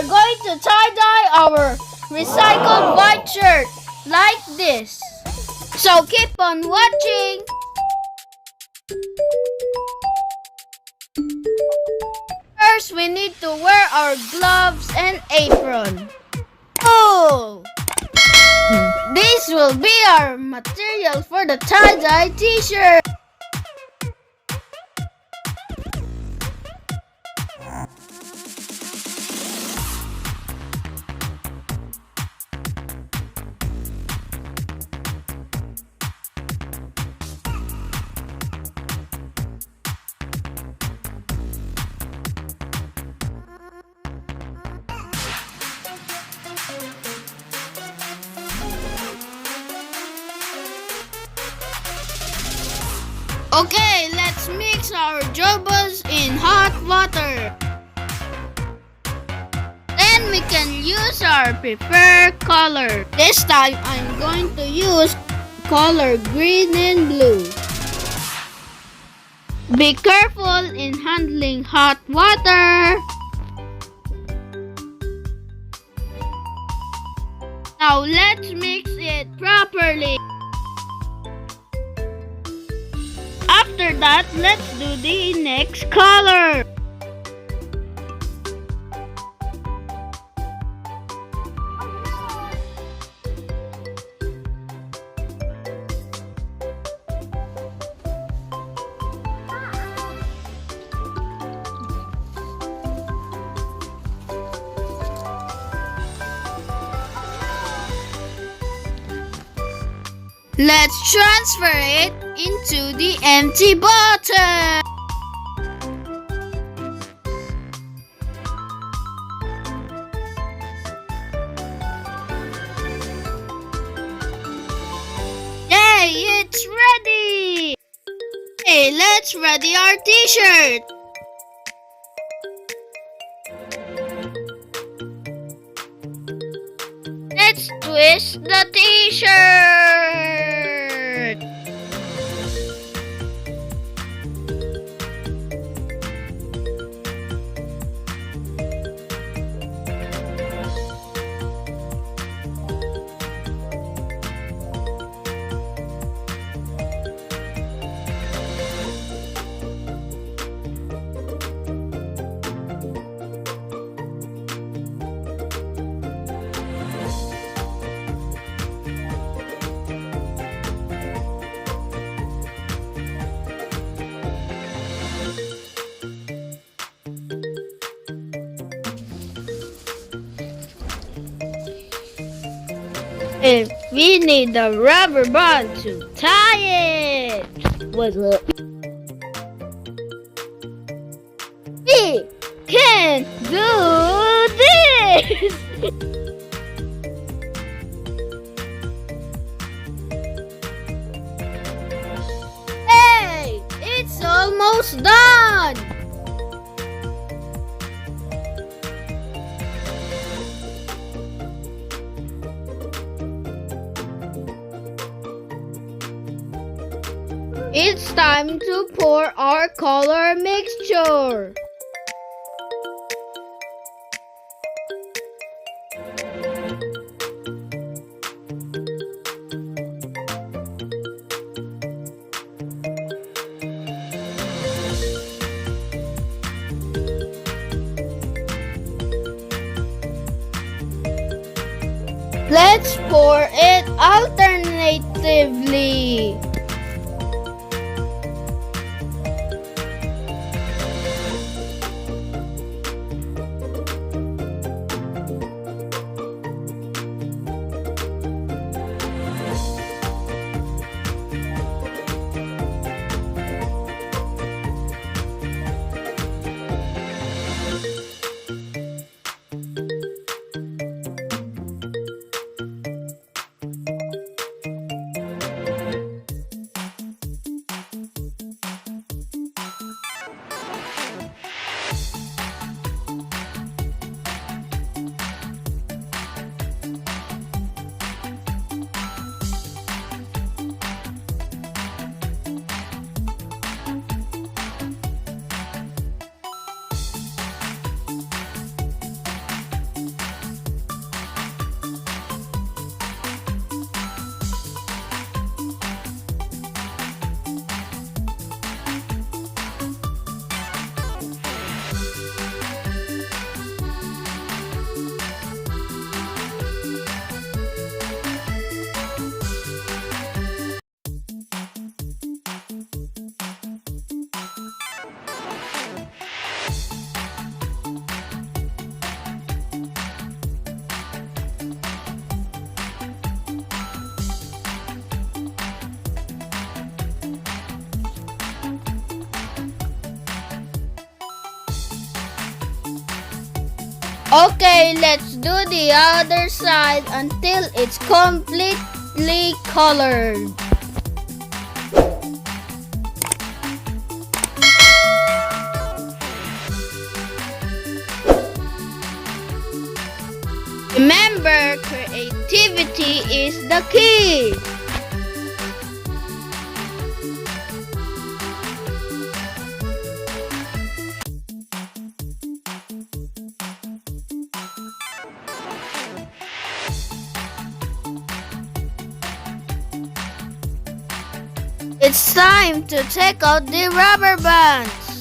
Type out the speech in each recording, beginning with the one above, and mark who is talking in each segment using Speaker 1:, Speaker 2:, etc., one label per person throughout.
Speaker 1: are going to tie-dye our recycled white shirt like this. So keep on watching. First, we need to wear our gloves and apron. Oh! This will be our material for the tie-dye t-shirt. Okay, let's mix our jobas in hot water. Then we can use our preferred color. This time I'm going to use color green and blue. Be careful in handling hot water. Now let's mix it properly. After that, let's do the next color. Let's transfer it into the empty bottle. Yay, it's ready! Hey, let's ready our t-shirt. Let's twist the t-shirt. And we need the rubber band to tie it. What's up? We can do this. Hey, it's almost done. It's time to pour our color mixture. Let's pour it alternatively. Okay, let's do the other side until it's completely colored. Remember, creativity is the key. It's time to take out the rubber bands.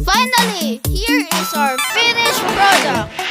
Speaker 1: Finally, here is our finished product.